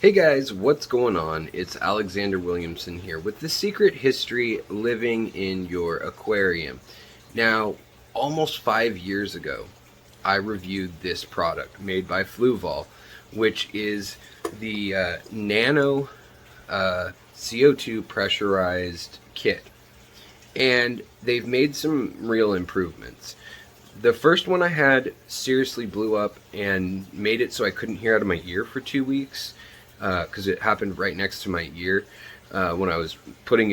Hey guys, what's going on? It's Alexander Williamson here with The Secret History Living in Your Aquarium. Now, almost 5 years ago, I reviewed this product made by Fluval, which is the Nano CO2 pressurized kit. And they've made some real improvements. The first one I had seriously blew up and made it so I couldn't hear out of my ear for 2 weeks. Because it happened right next to my ear when I was plugging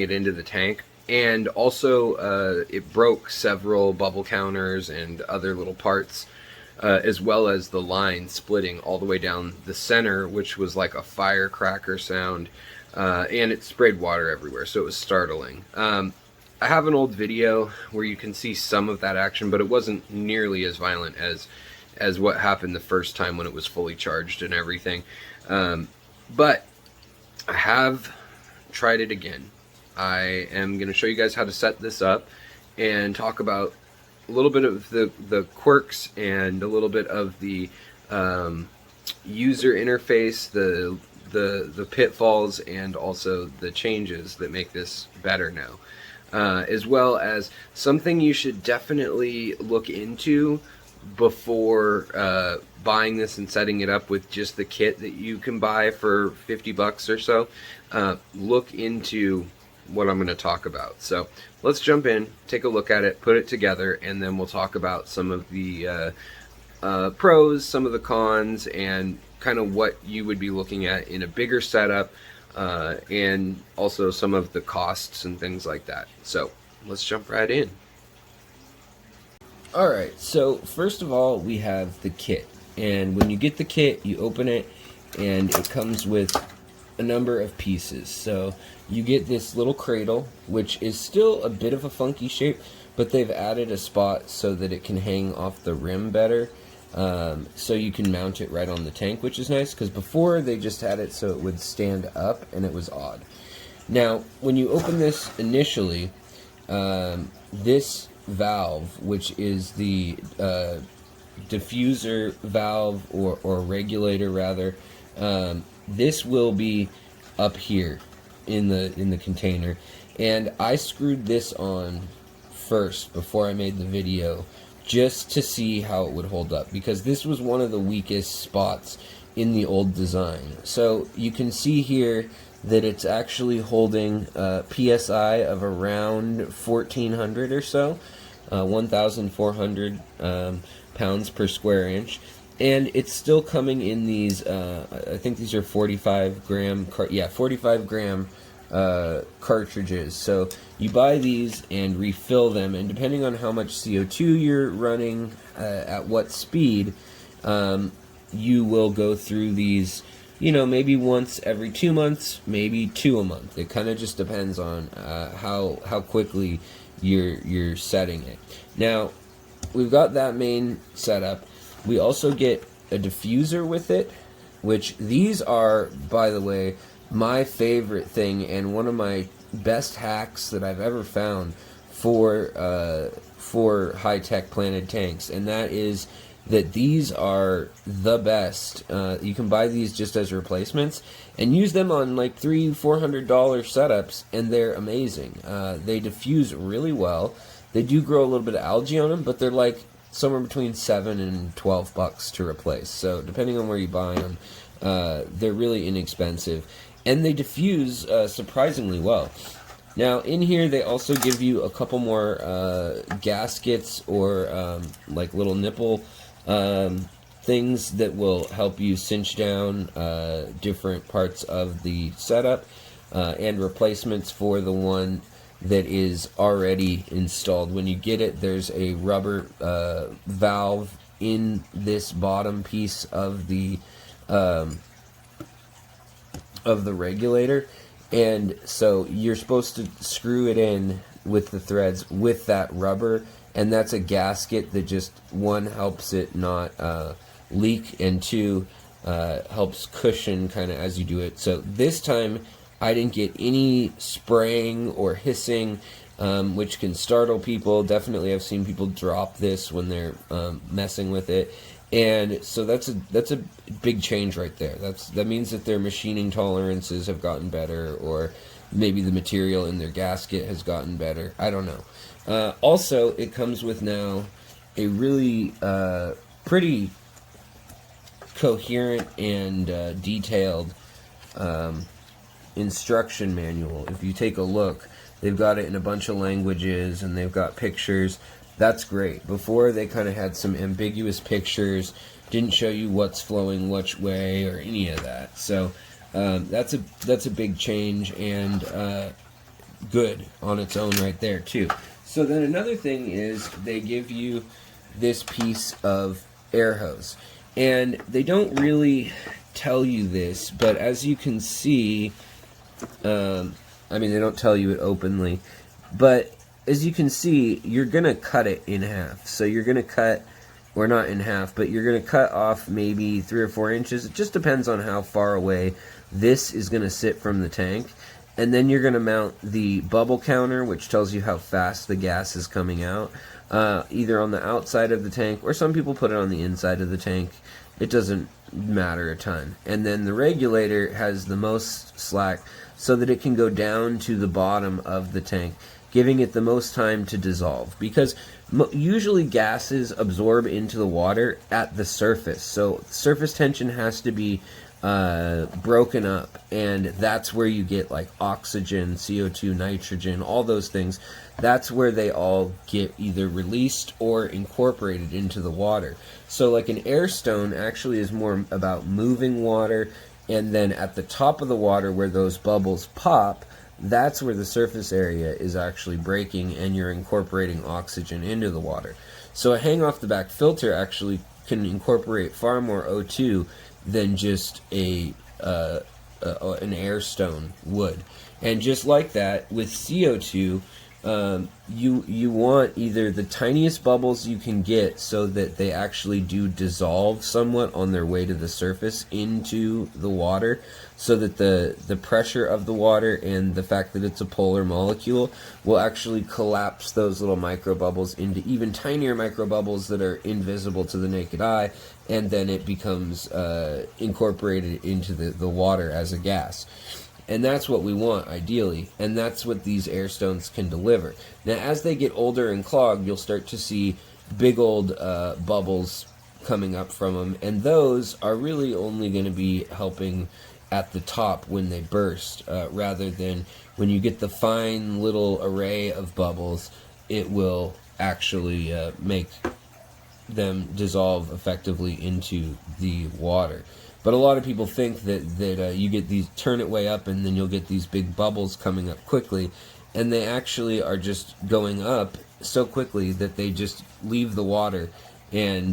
it into the tank, and also it broke several bubble counters and other little parts, as well as the line splitting all the way down the center, which was like a firecracker sound, and it sprayed water everywhere, so it was startling. I have an old video where you can see some of that action, but it wasn't nearly as violent as what happened the first time when it was fully charged and everything. But I have tried it again. I am going to show you guys how to set this up and talk about a little bit of the quirks and a little bit of the user interface, the pitfalls, and also the changes that make this better now. As well as something you should definitely look into before buying this and setting it up with just the kit that you can buy for 50 bucks or so. Look into what I'm going to talk about. So let's jump in, take a look at it, put it together, and then we'll talk about some of the pros, some of the cons, and kind of what you would be looking at in a bigger setup, and also some of the costs and things like that. So let's jump right in. Alright, so first of all, we have the kit. And when you get the kit, you open it, and it comes with a number of pieces. So you get this little cradle, which is still a bit of a funky shape, but they've added a spot so that it can hang off the rim better. So you can mount it right on the tank, which is nice, because before they just had it so it would stand up, and it was odd. Now, when you open this initially, this valve, which is the diffuser valve or regulator rather, this will be up here in the container, and I screwed this on first before I made the video just to see how it would hold up, because this was one of the weakest spots in the old design. So you can see here that it's actually holding PSI of around 1400 or so, 1,400 pounds per square inch, and it's still coming in these, I think these are 45 gram, 45 gram cartridges. So you buy these and refill them, and depending on how much CO2 you're running, at what speed, you will go through these, you know, maybe once every 2 months, maybe 2 a month. It kind of just depends on how quickly you're setting it. Now, we've got that main setup. We also get a diffuser with it, which these are, by the way, my favorite thing and one of my best hacks that I've ever found for high-tech planted tanks, and that is that these are the best. You can buy these just as replacements and use them on like $300-400 setups, and they're amazing. They diffuse really well. They do grow a little bit of algae on them, but they're like somewhere between $7 and $12 to replace. So depending on where you buy them, they're really inexpensive, and they diffuse surprisingly well. Now, in here, they also give you a couple more gaskets or like little nipple things that will help you cinch down different parts of the setup, and replacements for the one that is already installed. When you get it, there's a rubber valve in this bottom piece of the regulator, and so you're supposed to screw it in with the threads with that rubber, and that's a gasket that just, one, helps it not leak, and two, helps cushion kind of as you do it. So this time I didn't get any spraying or hissing, which can startle people. Definitely I've seen people drop this when they're messing with it, and so that's a big change right there. That means that their machining tolerances have gotten better, or maybe the material in their gasket has gotten better. I don't know. Also, it comes with now a really pretty coherent and detailed instruction manual. If you take a look, they've got it in a bunch of languages, and they've got pictures. That's great. Before, they kind of had some ambiguous pictures, didn't show you what's flowing which way or any of that. So that's a big change, and good on its own right there too. So then another thing is they give you this piece of air hose, and they don't really tell you this, but as you can see, I mean, they don't tell you it openly, but as you can see, you're gonna cut it in half. So you're gonna cut, or not in half, but you're gonna cut off maybe 3 or 4 inches. It just depends on how far away this is gonna sit from the tank. And then you're gonna mount the bubble counter, which tells you how fast the gas is coming out, either on the outside of the tank, or some people put it on the inside of the tank. It doesn't matter a ton. And then the regulator has the most slack, so that it can go down to the bottom of the tank, giving it the most time to dissolve, because usually gases absorb into the water at the surface, so surface tension has to be broken up, and that's where you get like oxygen, CO2, nitrogen, all those things. That's where they all get either released or incorporated into the water. So like an air stone actually is more about moving water, and then at the top of the water where those bubbles pop, that's where the surface area is actually breaking, and you're incorporating oxygen into the water. So a hang off the back filter actually can incorporate far more O2 than just an air stone would. And just like that, with CO2, you want either the tiniest bubbles you can get, so that they actually do dissolve somewhat on their way to the surface into the water, so that the pressure of the water and the fact that it's a polar molecule will actually collapse those little micro bubbles into even tinier micro bubbles that are invisible to the naked eye, and then it becomes incorporated into the water as a gas. And that's what we want, ideally, and that's what these air stones can deliver. Now, as they get older and clogged, you'll start to see big old bubbles coming up from them, and those are really only going to be helping at the top when they burst, rather than when you get the fine little array of bubbles, it will actually make them dissolve effectively into the water. But a lot of people think that you get these, turn it way up, and then you'll get these big bubbles coming up quickly, and they actually are just going up so quickly that they just leave the water, and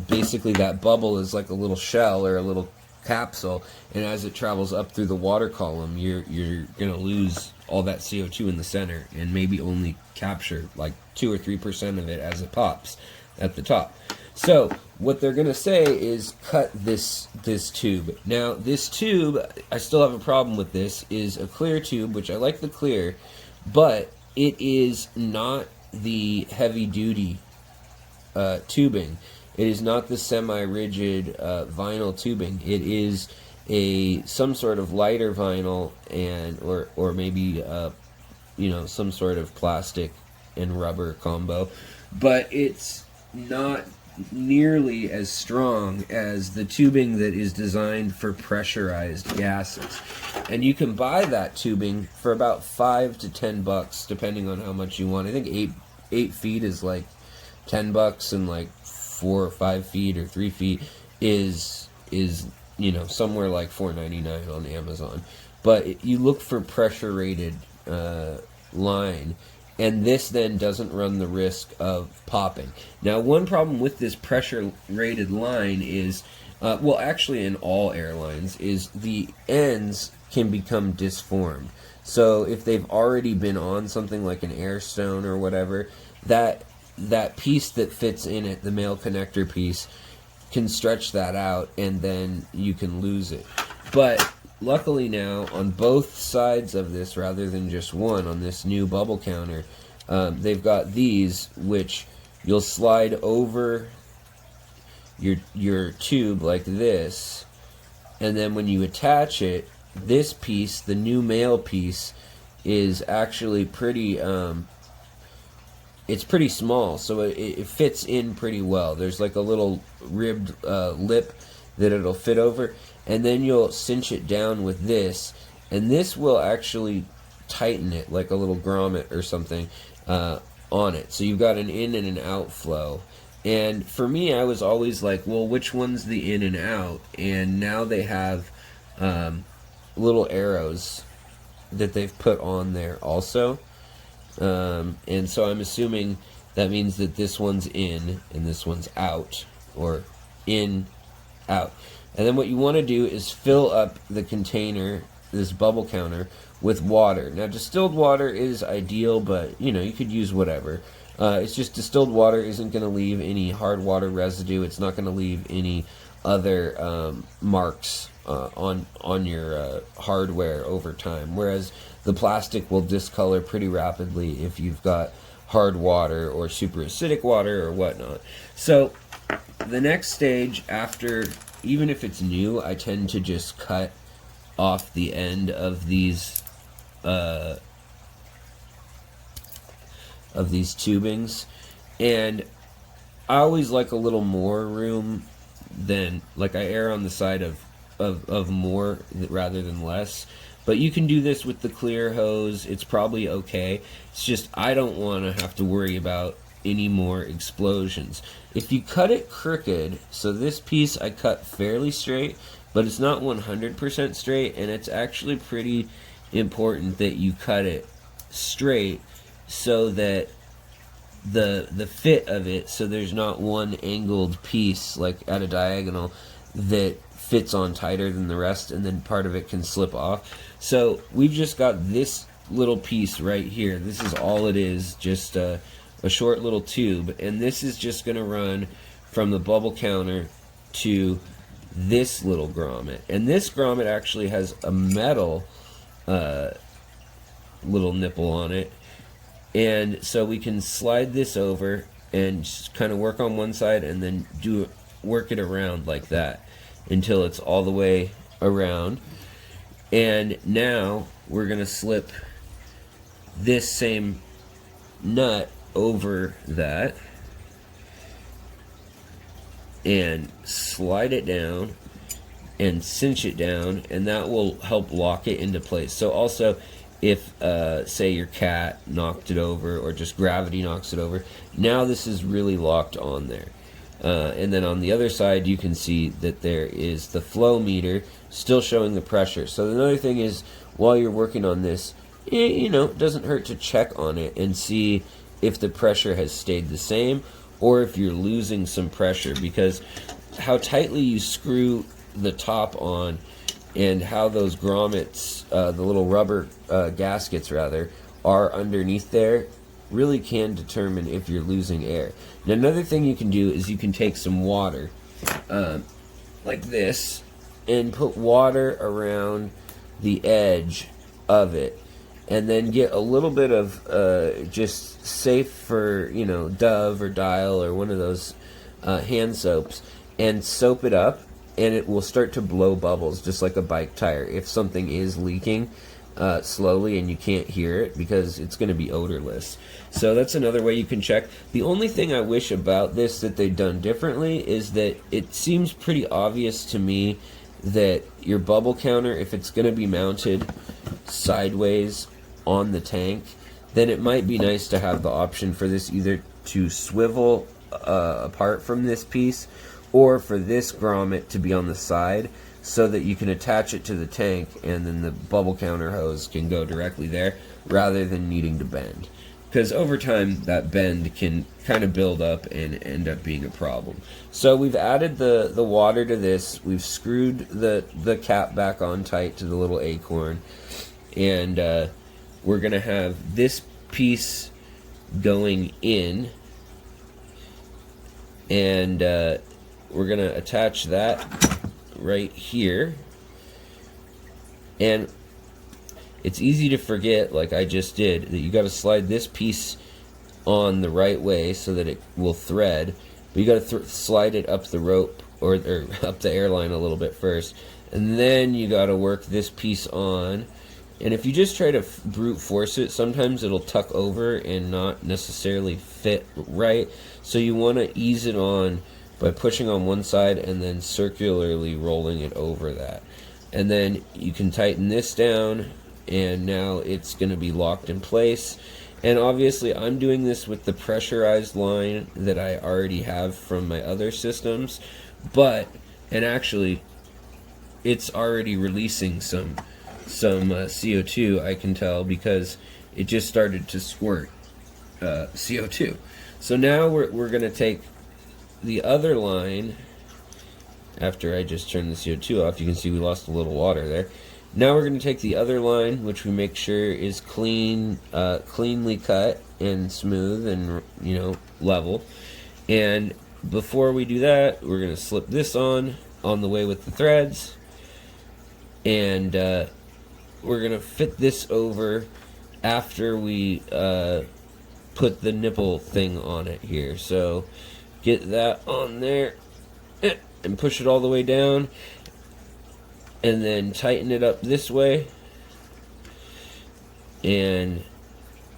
basically that bubble is like a little shell or a little capsule, and as it travels up through the water column, you're going to lose all that CO2 in the center, and maybe only capture like 2 or 3% of it as it pops at the top. So what they're going to say is cut this tube. Now this tube, I still have a problem with this, is a clear tube, which I like the clear, but it is not the heavy duty tubing. It is not the semi-rigid vinyl tubing. It is some sort of lighter vinyl, and or maybe some sort of plastic and rubber combo, but it's not nearly as strong as the tubing that is designed for pressurized gases. And you can buy that tubing for about $5 to $10 depending on how much you want. I think 8 feet is like $10, and like 4 or 5 feet or 3 feet is somewhere like $4.99 on Amazon. But you look for pressure rated line, and this then doesn't run the risk of popping. Now, one problem with this pressure rated line is, well, actually in all airlines, is the ends can become disformed. So if they've already been on something like an air stone or whatever, that piece that fits in it, the male connector piece, can stretch that out, and then you can lose it. But luckily now, on both sides of this, rather than just one, on this new bubble counter, they've got these, which you'll slide over your tube like this, and then when you attach it, this piece, the new male piece, is actually pretty it's pretty small, so it fits in pretty well. There's like a little ribbed lip that it'll fit over, and then you'll cinch it down with this, and this will actually tighten it like a little grommet or something on it. So you've got an in and an out flow. And for me, I was always like, well, which one's the in and out? And now they have little arrows that they've put on there also. And so I'm assuming that means that this one's in and this one's out, or in, out. And then what you want to do is fill up the container, this bubble counter, with water. Now, distilled water is ideal, but you know, you could use whatever. It's just distilled water isn't going to leave any hard water residue. It's not going to leave any other marks on your hardware over time, whereas the plastic will discolor pretty rapidly if you've got hard water or super acidic water or whatnot. So the next stage, after, even if it's new, I tend to just cut off the end of these tubings, and I always like a little more room than, like, I err on the side of more rather than less. But you can do this with the clear hose. It's probably okay. It's just I don't want to have to worry about any more explosions. If you cut it crooked, so this piece I cut fairly straight, but it's not 100% straight, and it's actually pretty important that you cut it straight so that the fit of it, so there's not one angled piece like at a diagonal that fits on tighter than the rest, and then part of it can slip off. So we've just got this little piece right here. This is all it is, just a short little tube, and this is just going to run from the bubble counter to this little grommet. And this grommet actually has a metal little nipple on it, and so we can slide this over and just kind of work on one side and then work it around like that until it's all the way around. And now we're going to slip this same nut over that and slide it down and cinch it down, and that will help lock it into place. So also, if say your cat knocked it over or just gravity knocks it over, now this is really locked on there. And then on the other side, you can see that there is the flow meter still showing the pressure. So another thing is, while you're working on this, it doesn't hurt to check on it and see if the pressure has stayed the same or if you're losing some pressure, because how tightly you screw the top on and how those grommets, the little rubber gaskets rather, are underneath there really can determine if you're losing air. Now, another thing you can do is you can take some water like this and put water around the edge of it, and then get a little bit of just safe for Dove or Dial or one of those hand soaps, and soap it up, and it will start to blow bubbles just like a bike tire if something is leaking slowly and you can't hear it, because it's going to be odorless. So that's another way you can check. The only thing I wish about this that they've done differently is that it seems pretty obvious to me that your bubble counter, if it's going to be mounted sideways on the tank, then it might be nice to have the option for this either to swivel apart from this piece, or for this grommet to be on the side so that you can attach it to the tank, and then the bubble counter hose can go directly there rather than needing to bend. Because over time, that bend can kind of build up and end up being a problem. So we've added the water to this. We've screwed the cap back on tight to the little acorn. And we're going to have this piece going in. And we're going to attach that right here. And it's easy to forget, like I just did, that you got to slide this piece on the right way so that it will thread, but you got to slide it up the rope or up the airline a little bit first, and then you got to work this piece on. And if you just try to brute force it, sometimes it'll tuck over and not necessarily fit right. So you want to ease it on by pushing on one side and then circularly rolling it over that. And then you can tighten this down, and now it's going to be locked in place. And obviously I'm doing this with the pressurized line that I already have from my other systems, and actually it's already releasing some CO2, I can tell, because it just started to squirt CO2. So now we're going to take the other line. After I just turned the CO2 off, you can see we lost a little water there. Now we're going to take the other line, which we make sure is cleanly cut and smooth and, you know, level. And before we do that, we're going to slip this on the way with the threads, and we're going to fit this over after we put the nipple thing on it here. So get that on there and push it all the way down, and then tighten it up this way, and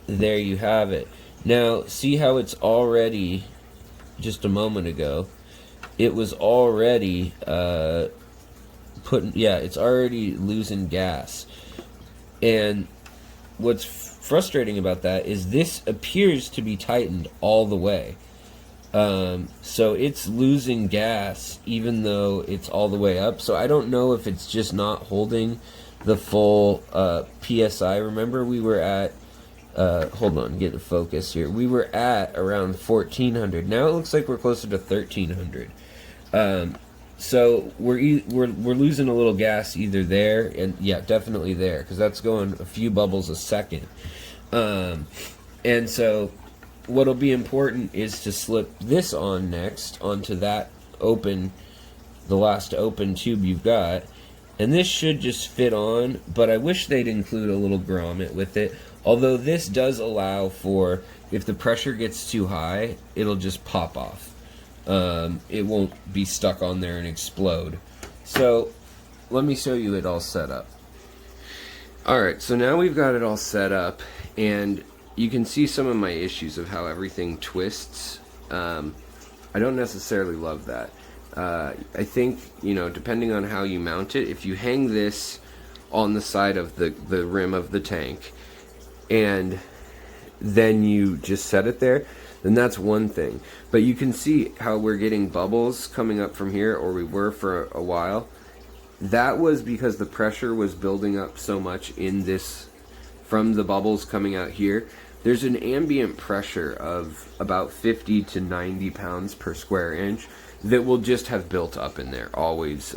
there you have it. Now see how it's already, just a moment ago, it was already it's already losing gas. And what's frustrating about that is this appears to be tightened all the way. So it's losing gas even though it's all the way up. So I don't know if it's just not holding the full PSI. Remember we were at, hold on, get the focus here. We were at around 1400. Now it looks like we're closer to 1300. So we're losing a little gas either there, and yeah, definitely there, because that's going a few bubbles a second. And so what'll be important is to slip this on next onto that open, the last open tube you've got, and this should just fit on. But I wish they'd include a little grommet with it. Although this does allow for, if the pressure gets too high, it'll just pop off. It won't be stuck on there and explode. So let me show you it all set up. Alright, so now we've got it all set up, and you can see some of my issues of how everything twists. I don't necessarily love that. I think, you know, depending on how you mount it, if you hang this on the side of the rim of the tank and then you just set it there, then that's one thing. But you can see how we're getting bubbles coming up from here, or we were for a while. That was because the pressure was building up so much in this, from the bubbles coming out here. There's an ambient pressure of about 50 to 90 pounds per square inch that will just have built up in there always,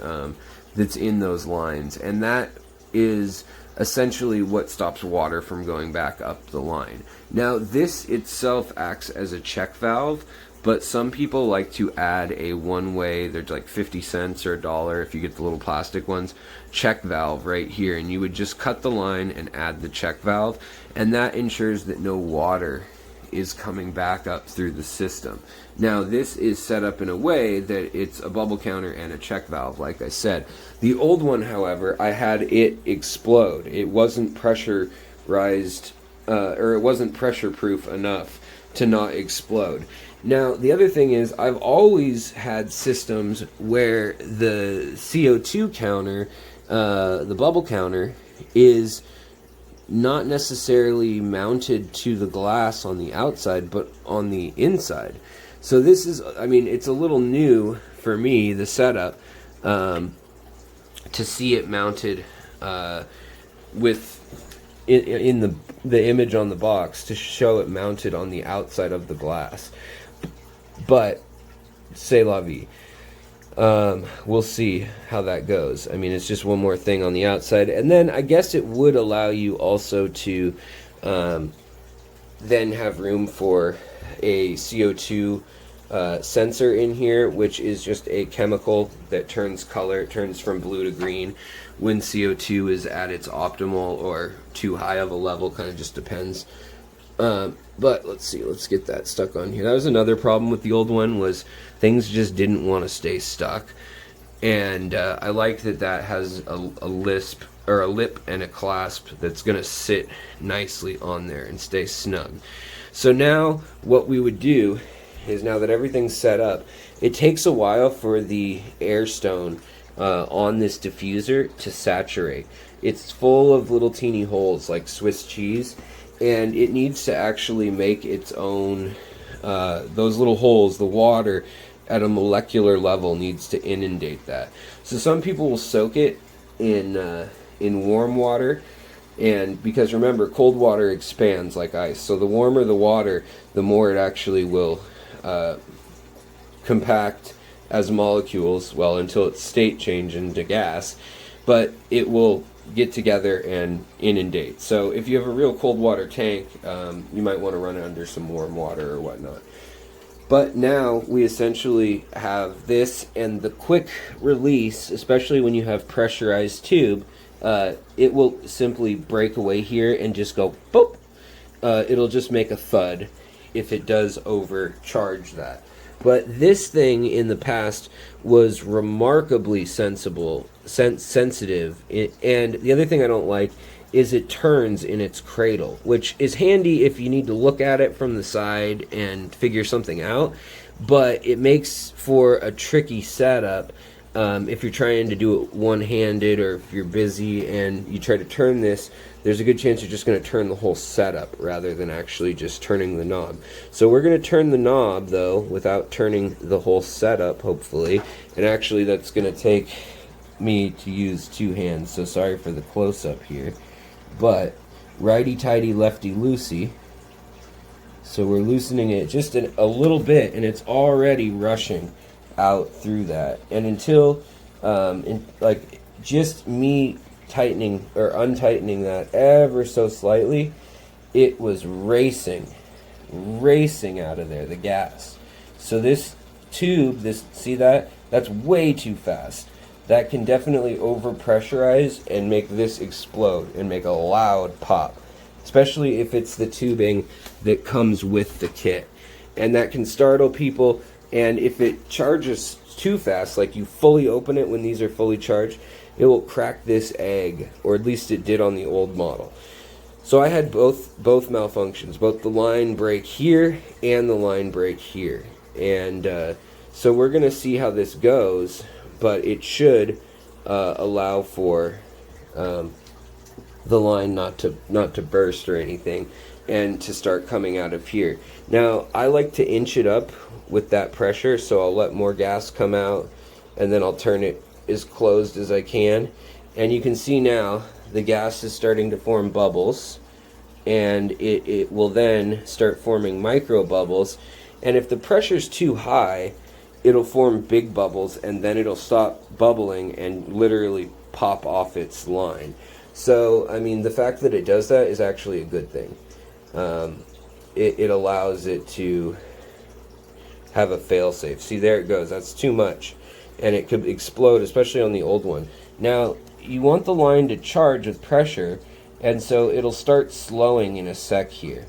that's in those lines. And that is essentially what stops water from going back up the line. Now this itself acts as a check valve, but some people like to add a one-way, there's like 50 cents or $1 if you get the little plastic ones, check valve right here, and you would just cut the line and add the check valve, and that ensures that no water is coming back up through the system. Now this is set up in a way that it's a bubble counter and a check valve, like I said. The old one, however, I had it explode. It wasn't pressurized, or it wasn't pressure proof enough to not explode. Now the other thing is, I've always had systems where the CO2 counter, the bubble counter, is not necessarily mounted to the glass on the outside, but on the inside. So this is, I mean, it's a little new for me, the setup, to see it mounted with in the image on the box, to show it mounted on the outside of the glass. But c'est la vie. We'll see how that goes. I mean, it's just one more thing on the outside, and then I guess it would allow you also to then have room for a CO2 sensor in here, which is just a chemical that turns color. It turns from blue to green when CO2 is at its optimal or too high of a level. Kind of just depends But let's see, let's get that stuck on here. That was another problem with the old one, was things just didn't want to stay stuck. And I like that that has a lisp, or a lip and a clasp that's going to sit nicely on there and stay snug. So now what we would do is, now that everything's set up, it takes a while for the air stone on this diffuser to saturate. It's full of little teeny holes like Swiss cheese, and it needs to actually make its own, those little holes, the water at a molecular level needs to inundate that. So some people will soak it in warm water, and because remember, cold water expands like ice, so the warmer the water, the more it actually will compact as molecules, well, until its state change into gas, but it will get together and inundate. So if you have a real cold water tank, you might want to run it under some warm water or whatnot. But now we essentially have this, and the quick release, especially when you have pressurized tube, it will simply break away here and just go boop. It'll just make a thud if it does overcharge that. But this thing in the past was remarkably sensitive. And the other thing I don't like is it turns in its cradle, which is handy if you need to look at it from the side and figure something out. But it makes for a tricky setup if you're trying to do it one-handed, or if you're busy and you try to turn this. There's a good chance you're just going to turn the whole setup rather than actually just turning the knob. So we're going to turn the knob, though, without turning the whole setup, hopefully. And actually, that's going to take me to use two hands, so sorry for the close-up here. But righty-tighty, lefty-loosey. So we're loosening it just a little bit, and it's already rushing out through that. And until, like, just me tightening or untightening that ever so slightly, it was racing out of there, the gas. So this tube, see that? That's way too fast. That can definitely overpressurize and make this explode and make a loud pop, especially if it's the tubing that comes with the kit. And that can startle people, and if it charges too fast, like you fully open it when these are fully charged, it will crack this egg, or at least it did on the old model. So I had both malfunctions, both the line break here and the line break here. And so we're going to see how this goes, but it should allow for the line not to burst or anything, and to start coming out of here. Now, I like to inch it up with that pressure, so I'll let more gas come out, and then I'll turn it as closed as I can. And you can see now the gas is starting to form bubbles, and it will then start forming micro bubbles. And if the pressure's too high, it'll form big bubbles, and then it'll stop bubbling and literally pop off its line. So, I mean, the fact that it does that is actually a good thing. It allows it to have a fail-safe. See, there it goes. That's too much, and it could explode, especially on the old one. Now, you want the line to charge with pressure, and so it'll start slowing in a sec here.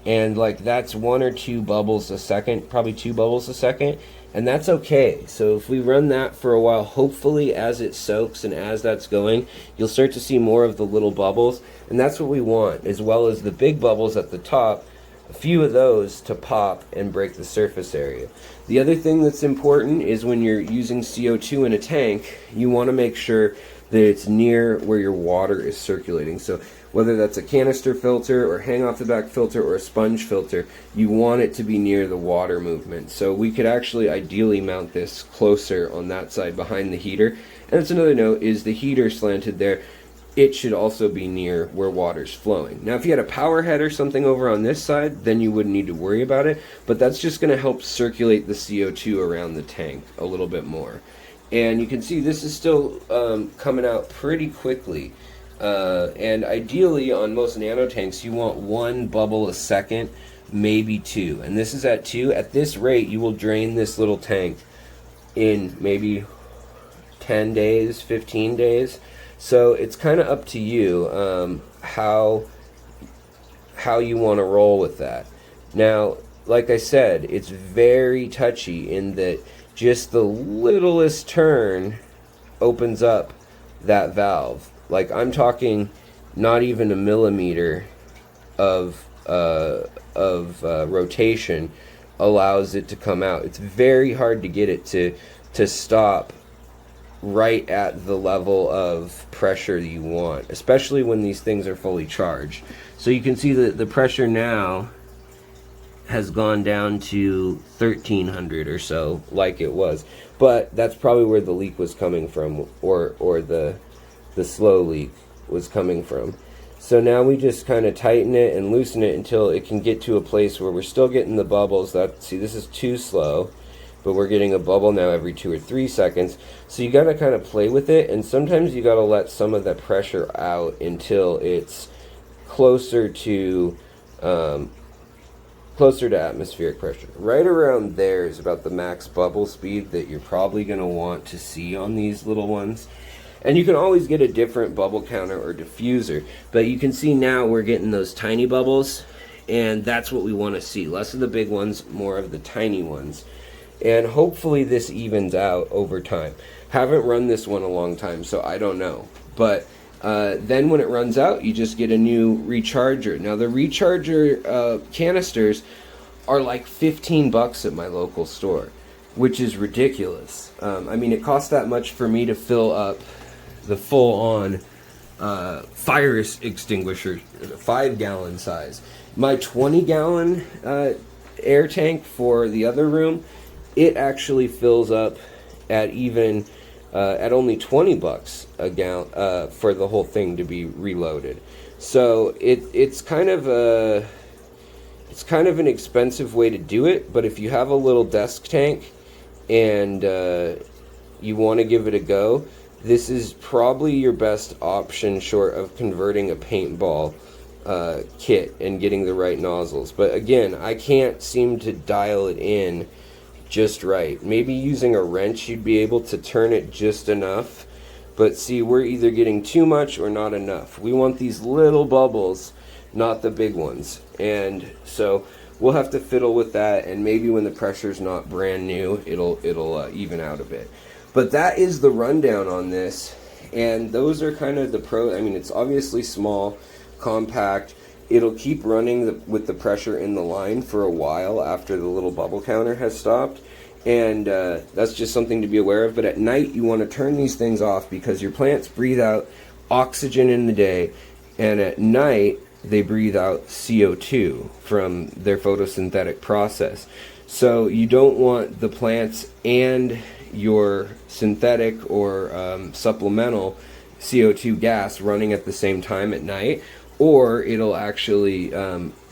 And like that's 1 or 2 bubbles a second, probably 2 bubbles a second, and that's okay. So if we run that for a while, hopefully as it soaks and as that's going, you'll start to see more of the little bubbles, and that's what we want, as well as the big bubbles at the top, a few of those to pop and break the surface area. The other thing that's important is when you're using CO2 in a tank, you want to make sure that it's near where your water is circulating. So whether that's a canister filter or hang off the back filter or a sponge filter, you want it to be near the water movement. So we could actually ideally mount this closer on that side behind the heater. And that's another note, is the heater slanted there. It should also be near where water's flowing. Now if you had a power head or something over on this side, then you wouldn't need to worry about it, but that's just going to help circulate the CO2 around the tank a little bit more. And you can see this is still coming out pretty quickly. And ideally on most nano tanks you want 1 bubble a second, maybe 2. And this is at 2. At this rate you will drain this little tank in maybe 10 days, 15 days. So it's kind of up to you how how you want to roll with that. Now, like I said, it's very touchy in that just the littlest turn opens up that valve. Like, I'm talking not even a millimeter of rotation allows it to come out. It's very hard to get it to stop right at the level of pressure that you want, especially when these things are fully charged. So you can see that the pressure now has gone down to 1300 or so, like it was, but that's probably where the leak was coming from, or the slow leak was coming from. So now we just kind of tighten it and loosen it until it can get to a place where we're still getting the bubbles. See, this is too slow, but we're getting a bubble now every 2 or 3 seconds. So you got to kind of play with it, and sometimes you got to let some of that pressure out until it's closer to atmospheric pressure. Right around there is about the max bubble speed that you're probably going to want to see on these little ones. And you can always get a different bubble counter or diffuser, but you can see now we're getting those tiny bubbles, and that's what we want to see. Less of the big ones, more of the tiny ones. And hopefully this evens out over time. Haven't run this one a long time, so I don't know. But then when it runs out, you just get a new recharger. Now the recharger canisters are like 15 bucks at my local store, which is ridiculous. I mean, it costs that much for me to fill up the full-on fire extinguisher, 5-gallon size. My 20-gallon air tank for the other room, it actually fills up at even at only 20 bucks a gallon for the whole thing to be reloaded. So it's kind of an expensive way to do it, but if you have a little desk tank and you want to give it a go, this is probably your best option short of converting a paintball kit and getting the right nozzles. But again, I can't seem to dial it in just right. Maybe using a wrench you'd be able to turn it just enough, but see, we're either getting too much or not enough. We want these little bubbles, not the big ones, and so we'll have to fiddle with that, and maybe when the pressure's not brand new, it'll even out a bit. But that is the rundown on this, and those are kind of the pros. I mean, it's obviously small, compact. It'll keep running with the pressure in the line for a while after the little bubble counter has stopped, and that's just something to be aware of. But at night, you want to turn these things off because your plants breathe out oxygen in the day, and at night, they breathe out CO2 from their photosynthetic process. So you don't want the plants and your synthetic or supplemental CO2 gas running at the same time at night, or it'll actually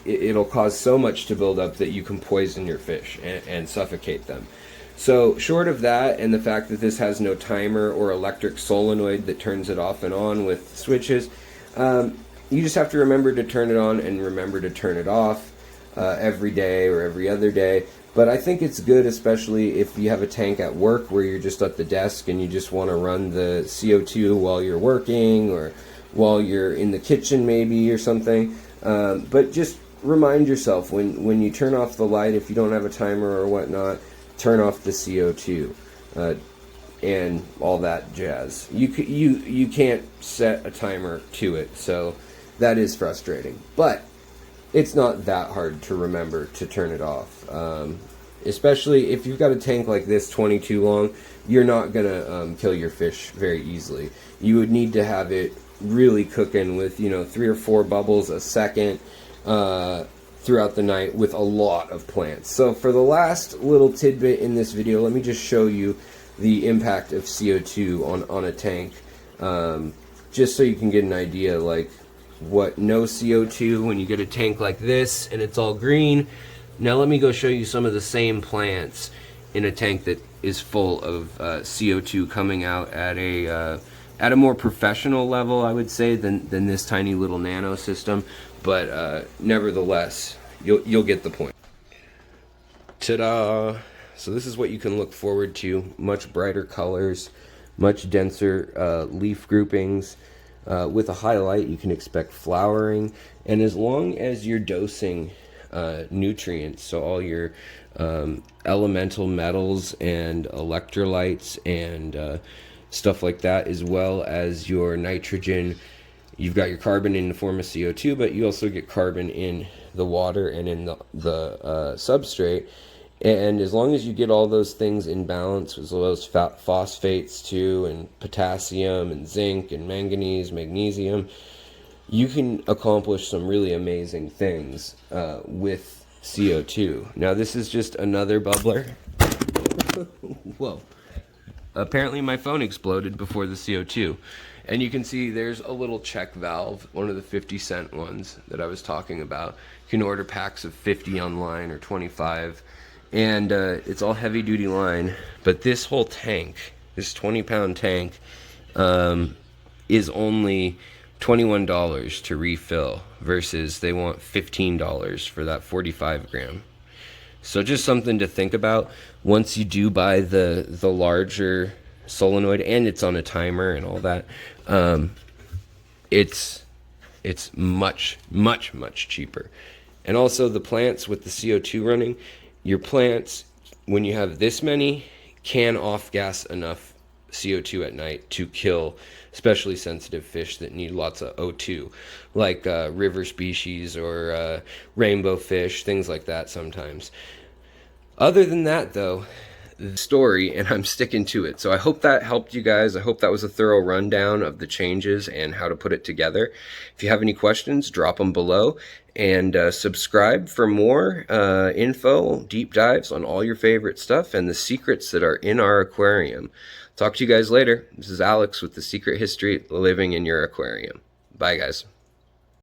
it'll cause so much to build up that you can poison your fish and suffocate them. So short of that, and the fact that this has no timer or electric solenoid that turns it off and on with switches, you just have to remember to turn it on and remember to turn it off every day or every other day. But I think it's good, especially if you have a tank at work where you're just at the desk and you just want to run the CO2 while you're working or while you're in the kitchen maybe or something. But just remind yourself when you turn off the light, if you don't have a timer or whatnot, turn off the CO2 and all that jazz. You can't set a timer to it, so that is frustrating. But it's not that hard to remember to turn it off. Especially if you've got a tank like this, 22 long, you're not going to kill your fish very easily. You would need to have it really cooking with, 3 or 4 bubbles a second throughout the night with a lot of plants. So for the last little tidbit in this video, let me just show you the impact of CO2 on a tank, just so you can get an idea like what no CO2 when you get a tank like this and it's all green. Now let me go show you some of the same plants in a tank that is full of CO2 coming out at a more professional level, I would say, than this tiny little nano system. But nevertheless, you'll get the point. Ta-da! So this is what you can look forward to. Much brighter colors, much denser leaf groupings. With a highlight, you can expect flowering, and as long as you're dosing nutrients, so all your elemental metals and electrolytes and stuff like that, as well as your nitrogen. You've got your carbon in the form of CO2, but you also get carbon in the water and in the substrate. And as long as you get all those things in balance, as well as phosphates too, and potassium and zinc and manganese, magnesium, you can accomplish some really amazing things with CO2. Now this is just another bubbler. Whoa. Apparently my phone exploded before the CO2. And you can see there's a little check valve, one of the 50-cent ones that I was talking about. You can order packs of 50 online or 25. And it's all heavy duty line. But this whole tank, this 20-pound tank, is only $21 to refill versus they want $15 for that 45 gram. So just something to think about once you do buy the larger solenoid, and it's on a timer and all that. It's much cheaper. And also the plants with the CO2 running, your plants, when you have this many, can off-gas enough CO2 at night to kill especially sensitive fish that need lots of O2, like river species or rainbow fish, things like that sometimes. Other than that, though, the story, and I'm sticking to it. So I hope that helped you guys. I hope that was a thorough rundown of the changes and how to put it together. If you have any questions, drop them below, and subscribe for more info, deep dives on all your favorite stuff and the secrets that are in our aquarium. Talk to you guys later. This is Alex with The Secret History of Living in Your Aquarium. Bye, guys.